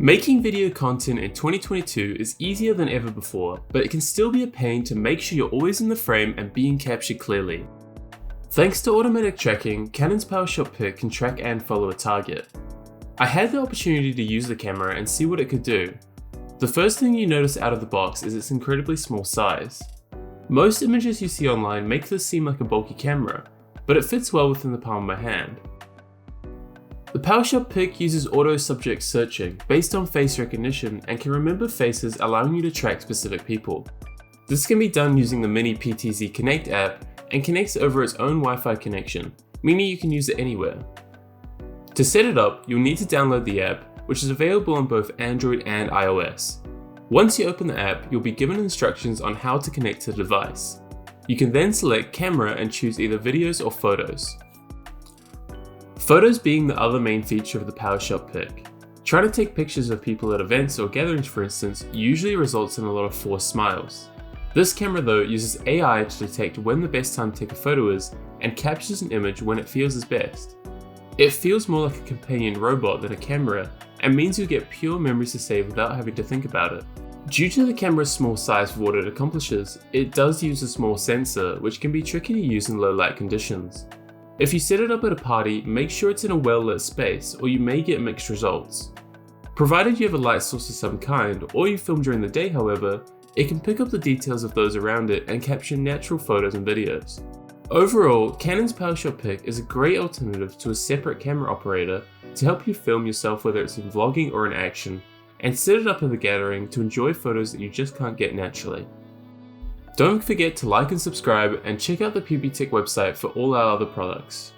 Making video content in 2022 is easier than ever before, but it can still be a pain to make sure you're always in the frame and being captured clearly. Thanks to automatic tracking, Canon's PowerShot PICK can track and follow a target. I had the opportunity to use the camera and see what it could do. The first thing you notice out of the box is its incredibly small size. Most images you see online make this seem like a bulky camera, but it fits well within the palm of my hand. The PowerShot PICK uses auto subject searching based on face recognition and can remember faces, allowing you to track specific people. This can be done using the mini PTZ Connect app and connects over its own Wi-Fi connection, meaning you can use it anywhere. To set it up, you'll need to download the app, which is available on both Android and iOS. Once you open the app, you'll be given instructions on how to connect to the device. You can then select camera and choose either videos or photos. Photos being the other main feature of the PowerShot PICK. Trying to take pictures of people at events or gatherings, for instance, usually results in a lot of forced smiles. This camera though uses AI to detect when the best time to take a photo is and captures an image when it feels its best. It feels more like a companion robot than a camera and means you get pure memories to save without having to think about it. Due to the camera's small size for what it accomplishes, it does use a small sensor, which can be tricky to use in low light conditions. If you set it up at a party, make sure it's in a well-lit space or you may get mixed results. Provided you have a light source of some kind or you film during the day, however, it can pick up the details of those around it and capture natural photos and videos. Overall, Canon's PowerShot PICK is a great alternative to a separate camera operator to help you film yourself, whether it's in vlogging or in action, and set it up at a gathering to enjoy photos that you just can't get naturally. Don't forget to like and subscribe and check out the PBTech website for all our other products.